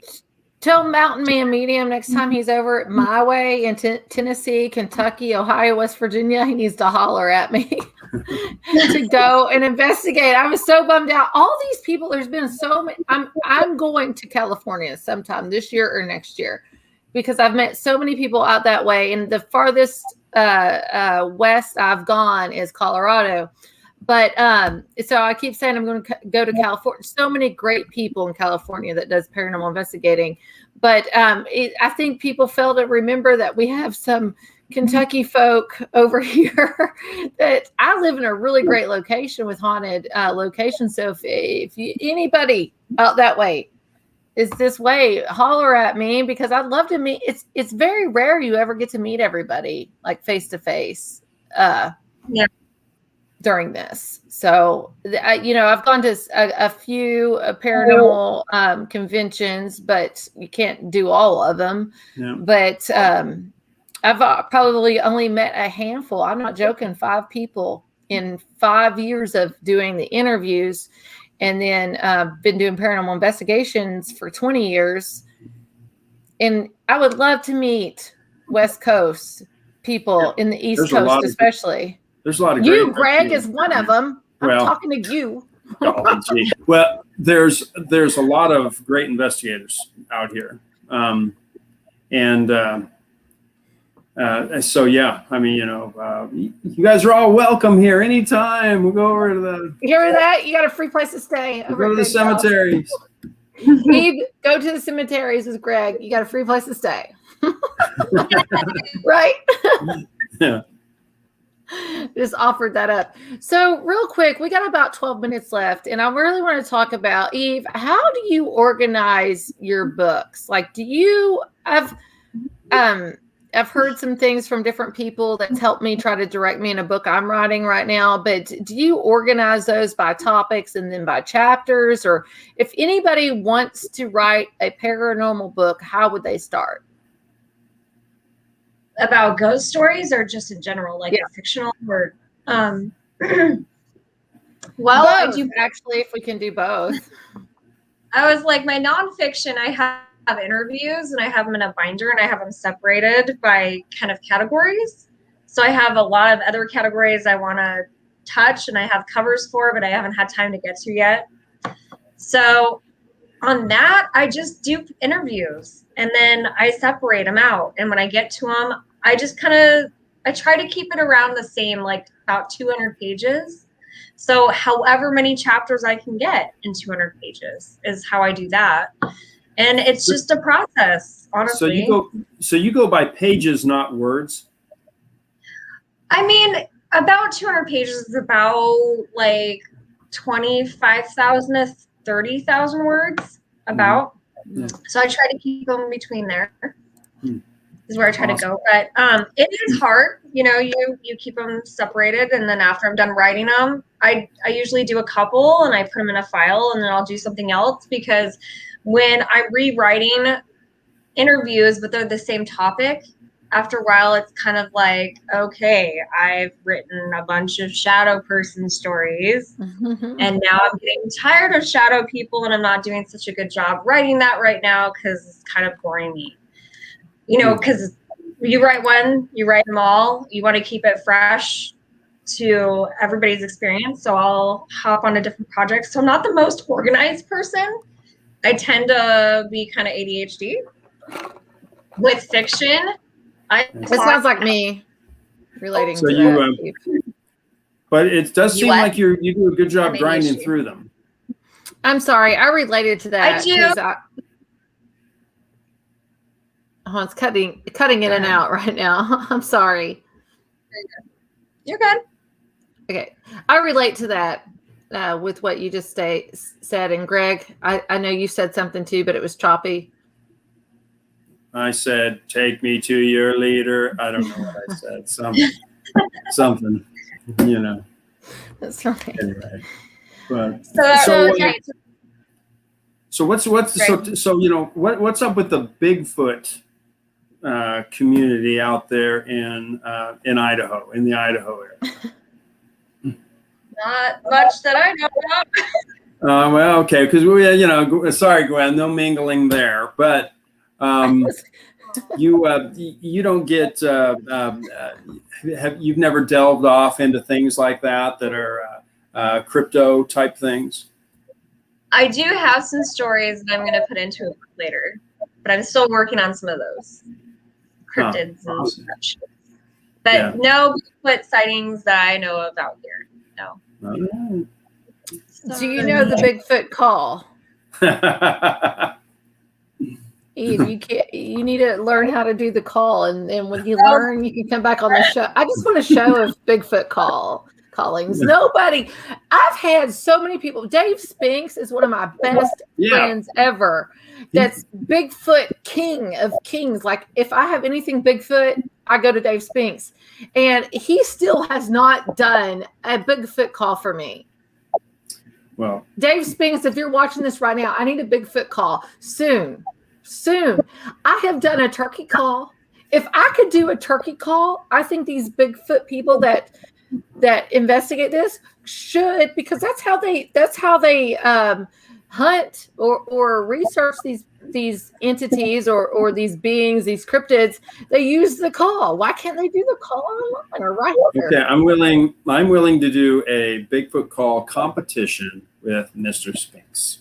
tell Mountain Man Medium next time he's over at my way in Tennessee, Kentucky, Ohio, West Virginia, he needs to holler at me to go and investigate. I was so bummed out. All these people, there's been so many. I'm going to California sometime this year or next year because I've met so many people out that way, and the farthest west I've gone is Colorado. But so I keep saying I'm going to go to California. So many great people in California that does paranormal investigating. But I think people fail to remember that we have some Kentucky folk over here that I live in a really great location with haunted locations. So if anybody out that way is this way, holler at me, because I'd love to meet. It's very rare you ever get to meet everybody like face to face. During this. So, I've gone to a few paranormal conventions, but you can't do all of them. Yeah. But I've probably only met a handful. I'm not joking, 5 people in 5 years of doing the interviews, and then been doing paranormal investigations for 20 years. And I would love to meet West Coast people in the East Coast, especially. There's a lot of you, Greg, is one of them. I'm talking to you. Well, there's a lot of great investigators out here, so yeah. I mean, you guys are all welcome here anytime. We'll go over to the. You hear that? You got a free place to stay. We'll go to the cemeteries. Steve, go to the cemeteries with Greg. You got a free place to stay. Right? Yeah. Just offered that up. So real quick, we got about 12 minutes left, and I really want to talk about, Eve, how do you organize your books? Like, I've heard some things from different people that's helped me try to direct me in a book I'm writing right now, but do you organize those by topics and then by chapters? Or if anybody wants to write a paranormal book, how would they start? About ghost stories or just in general, like a fictional or well, both, I do actually, if we can do both. I was like, my nonfiction, I have interviews and I have them in a binder and I have them separated by kind of categories. So I have a lot of other categories I want to touch and I have covers for, but I haven't had time to get to yet. So on that, I just do interviews and then I separate them out. And when I get to them, I just I try to keep it around the same, like about 200 pages. So however many chapters I can get in 200 pages is how I do that. And it's just a process, honestly. So you go by pages, not words? I mean, about 200 pages is about like 25,000 to 30,000 words, about. Mm-hmm. So I try to keep them between there. Is where I try to go. But it is hard. You keep them separated, and then after I'm done writing them, I usually do a couple and I put them in a file, and then I'll do something else, because when I'm rewriting interviews, but they're the same topic, after a while, it's kind of like, okay, I've written a bunch of shadow person stories, and now I'm getting tired of shadow people, and I'm not doing such a good job writing that right now because it's kind of boring me. Because you write one, you write them all. You want to keep it fresh to everybody's experience. So I'll hop on to different projects. So I'm not the most organized person. I tend to be kind of ADHD with fiction. It sounds like me relating So to you, that. but it does seem what? like you do a good job Maybe grinding issue. through them. I'm sorry, I related to that. I do. It's cutting in and out right now. I'm sorry. You're good. Okay, I relate to that with what you just said. And Greg, I know you said something too, but it was choppy. I said, "Take me to your leader." I don't know what I said. Something, you know. That's right. Anyway, but so what's so you know what's up with the Bigfoot community out there in Idaho, in the Idaho area? Not much that I know about. Well, okay, because we, sorry, Gwen, no mingling there, but you don't get you've never delved off into things like that are crypto type things. I do have some stories that I'm going to put into it later, but I'm still working on some of those cryptids and such. But no Bigfoot sightings that I know of out here. No. Right. Do you know the Bigfoot call? Eve, you need to learn how to do the call, and then when you learn, you can come back on the show. I just want a show of Bigfoot callings. Nobody. I've had so many people. Dave Spinks is one of my best friends ever. That's Bigfoot king of kings. Like if I have anything Bigfoot, I go to Dave Spinks, and he still has not done a Bigfoot call for me. Well, Dave Spinks, if you're watching this right now, I need a Bigfoot call soon. I have done a turkey call. If I could do a turkey call, I think these Bigfoot people that investigate this should, because that's how they hunt or research these entities or these beings, these cryptids. They use the call. Why can't they do the call online or right here? Okay, I'm willing to do a Bigfoot call competition with Mr. Spinks.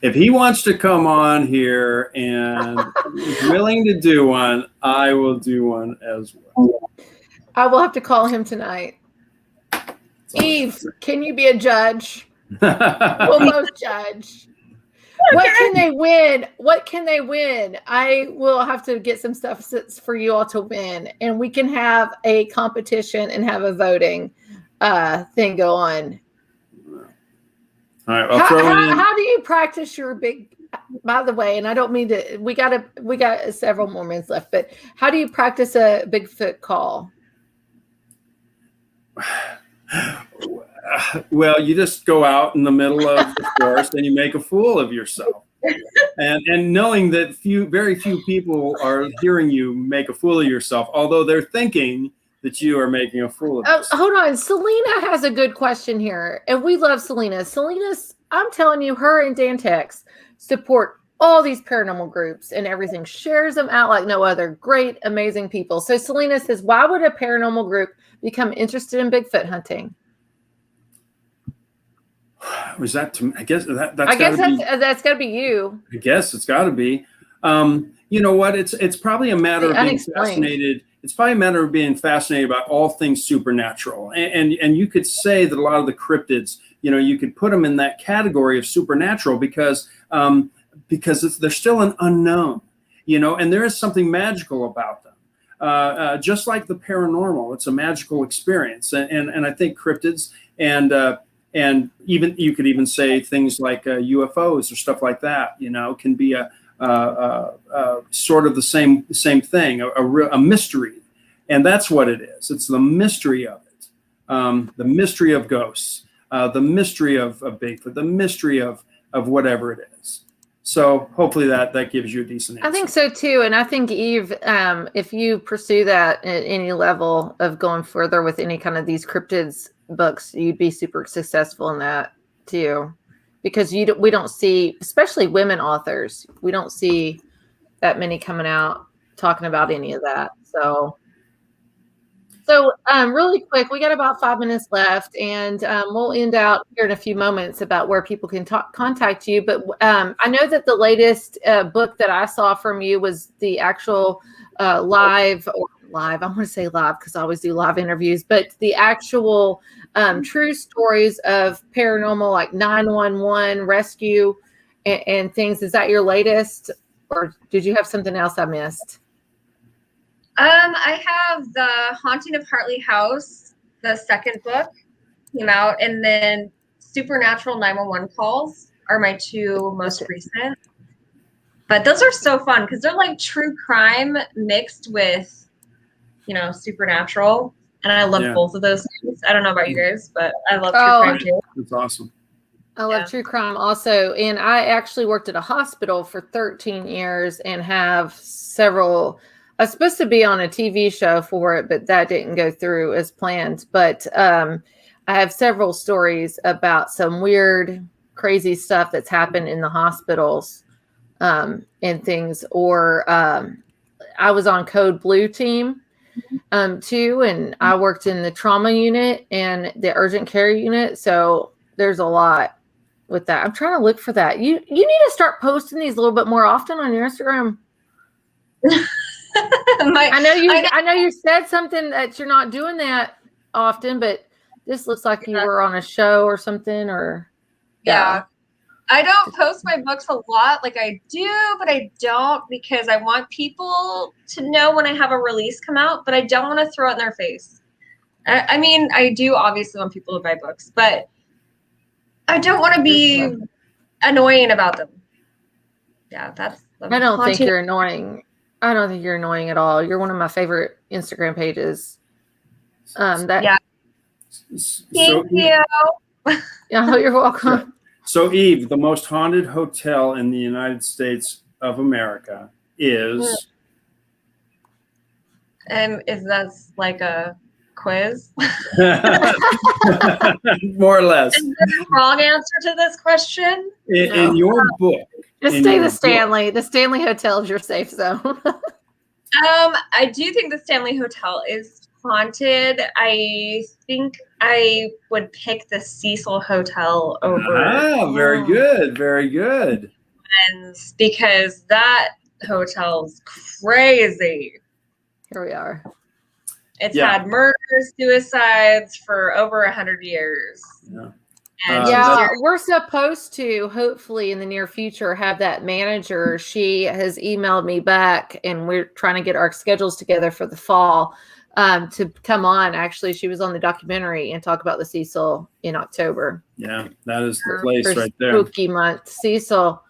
If he wants to come on here and is willing to do one, I will do one as well. I will have to call him tonight. Eve, can you be a judge? We'll both judge. What can they win? What can they win? I will have to get some stuff for you all to win, and we can have a competition and have a voting thing go on. All right, I'll throw in. How do you practice your big? By the way, and I don't mean to. We got several more minutes left, but how do you practice a Bigfoot call? Well, you just go out in the middle of the forest and you make a fool of yourself, and knowing that very few people are hearing you make a fool of yourself, although they're thinking that you are making a fool of yourself. Hold on, Selena has a good question here, and we love Selena. Selena's, I'm telling you, her and Dantex support all these paranormal groups and everything, shares them out like no other. Great, amazing people. So Selena says, why would a paranormal group become interested in Bigfoot hunting? Was that to me? I guess that's got to be you. I guess it's got to be. You know what? It's probably a matter of being fascinated. It's probably a matter of being fascinated by all things supernatural, and you could say that a lot of the cryptids, you could put them in that category of supernatural because they're still an unknown, and there is something magical about them. Just like the paranormal, it's a magical experience, and I think cryptids and even you could even say things like UFOs or stuff like that, can be a sort of the same thing, a mystery, and that's what it is. It's the mystery of it, the mystery of ghosts, the mystery of Bigfoot, the mystery of whatever it is. So hopefully that gives you a decent answer. I think so too, and I think Eve, if you pursue that at any level of going further with any kind of these cryptids books, you'd be super successful in that too, because we don't see, especially women authors, we don't see that many coming out talking about any of that. So really quick, we got about 5 minutes left, and we'll end out here in a few moments about where people can contact you. But I know that the latest book that I saw from you was the actual live or live. I want to say live because I always do live interviews, but the actual true stories of paranormal, like 911 rescue and things. Is that your latest, or did you have something else I missed? I have the Haunting of Hartley House, the second book came out, and then Supernatural 911 Calls are my two most recent. But those are so fun because they're like true crime mixed with, supernatural. And I love both of those things. I don't know about you guys, but I love true crime too. That's awesome. I love true crime also. And I actually worked at a hospital for 13 years and have several. I was supposed to be on a TV show for it, but that didn't go through as planned. But I have several stories about some weird, crazy stuff that's happened in the hospitals and things. Or I was on Code Blue team too, and I worked in the trauma unit and the urgent care unit. So there's a lot with that. I'm trying to look for that. You need to start posting these a little bit more often on your Instagram. I know you said something that you're not doing that often, but this looks like you were on a show or something, or I don't post my books a lot. Like I do, but I don't because I want people to know when I have a release come out, but I don't want to throw it in their face. I mean, I do obviously want people to buy books, but I don't want to be annoying about them. Yeah, I don't think you're annoying. I don't think you're annoying at all. You're one of my favorite Instagram pages. Thank you. Yeah, you're welcome. So, Eve, the most haunted hotel in the United States of America is. Is that like a quiz? More or less. Is there a wrong answer to this question? In your book. Just stay the Stanley. The Stanley Hotel is your safe zone. I do think the Stanley Hotel is haunted. I think I would pick the Cecil Hotel over. Very good. Very good. And because that hotel's crazy. Here we are. It's had murders, suicides for over 100 years. Yeah. We're supposed to, hopefully in the near future, have that manager. She has emailed me back, and we're trying to get our schedules together for the fall to come on. Actually, she was on the documentary and talk about the Cecil in October. Yeah, that is the place right there. Spooky month. Cecil.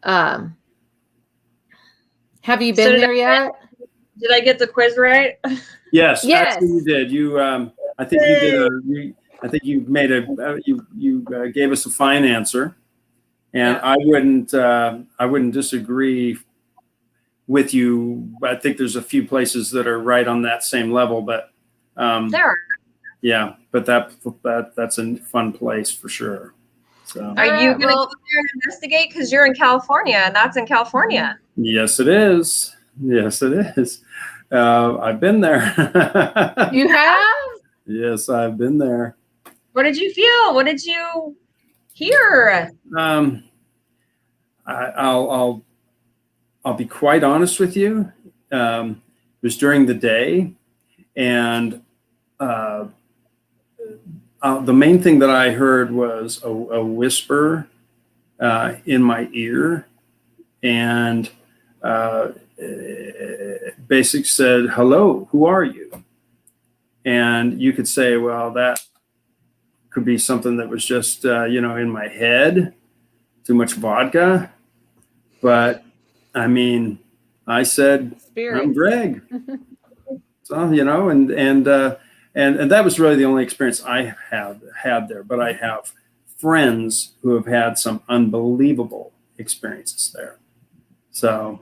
Have you been there yet? Did I get the quiz right? Yes. Actually you did. You, I think you did I think you made you gave us a fine answer, and I wouldn't disagree with you. I think there's a few places that are right on that same level, but there are. Yeah, but that's a fun place for sure. So are you going to go there and investigate? Because you're in California, and that's in California. Yes, it is. Yes, it is. I've been there. You have? Yes, I've been there. What did you feel? What did you hear? I'll be quite honest with you. It was during the day, and the main thing that I heard was a whisper in my ear, and basically said, "Hello, who are you?" And you could say, well, that could be something that was just, in my head, too much vodka. But I mean, I said, Spirit. I'm Greg. So, and that was really the only experience I have had there. But I have friends who have had some unbelievable experiences there. So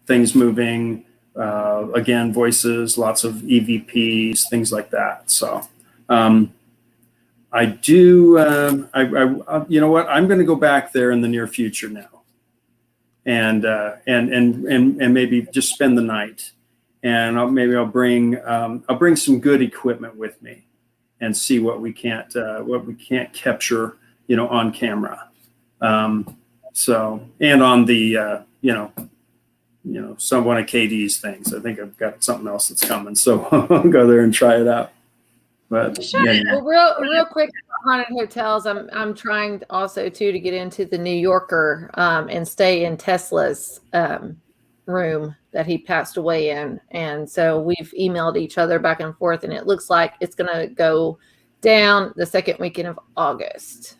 things moving, again, voices, lots of EVPs, things like that. So I do, you know what, I'm going to go back there in the near future now, and maybe just spend the night, and I'll bring some good equipment with me, and see what we can't capture, on camera. So, and on the, one of KD's things. I think I've got something else that's coming, so I'll go there and try it out. But well, real quick, haunted hotels. I'm trying also to get into the New Yorker and stay in Tesla's room that he passed away in, and so we've emailed each other back and forth, and it looks like it's going to go down the second weekend of August.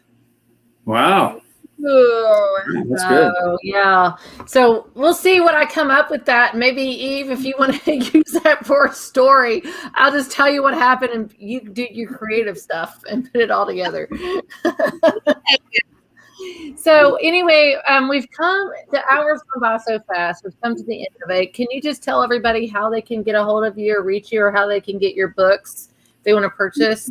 Wow. Ooh, that's good. Yeah. So we'll see what I come up with that. Maybe Eve, if you want to use that for a story, I'll just tell you what happened and you do your creative stuff and put it all together. So anyway, we've come, the hours gone by so fast. We've come to the end of it. Can you just tell everybody how they can get a hold of you or reach you, or how they can get your books if they want to purchase?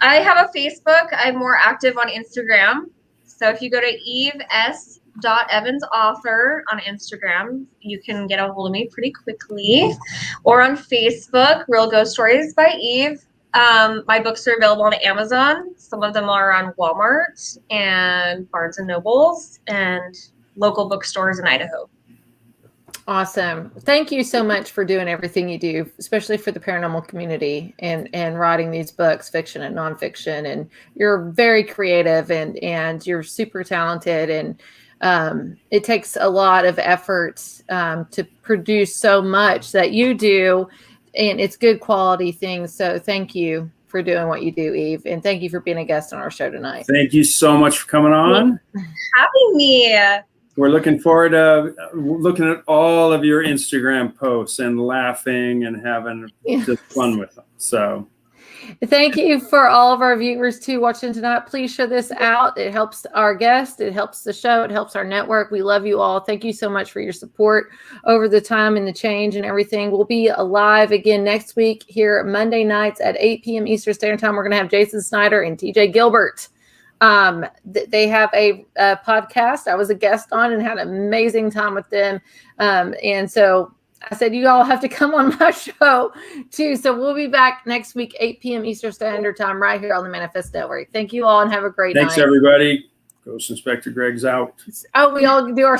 I have a Facebook. I'm more active on Instagram. So if you go to eves.evansauthor on Instagram, you can get a hold of me pretty quickly. Or on Facebook, Real Ghost Stories by Eve. My books are available on Amazon. Some of them are on Walmart and Barnes and Nobles and local bookstores in Idaho. Awesome. Thank you so much for doing everything you do, especially for the paranormal community and writing these books, fiction and nonfiction. And you're very creative and you're super talented. And it takes a lot of effort to produce so much that you do. And it's good quality things. So thank you for doing what you do, Eve. And thank you for being a guest on our show tonight. Thank you so much for coming on. Having me. We're looking forward to looking at all of your Instagram posts and laughing and having just fun with them. So thank you for all of our viewers too watching tonight. Please share this out. It helps our guest. It helps the show. It helps our network. We love you all. Thank you so much for your support over the time and the change and everything. We'll be live again next week here Monday nights at 8 p.m. Eastern Standard Time. We're going to have Jason Snyder and TJ Gilbert. They have a podcast I was a guest on and had an amazing time with them. And so I said, you all have to come on my show too. So we'll be back next week, 8 p.m. Eastern Standard Time, right here on the Manifest Network. Thank you all and have a great night. Thanks, everybody. Ghost Inspector Greg's out. Oh, we all do our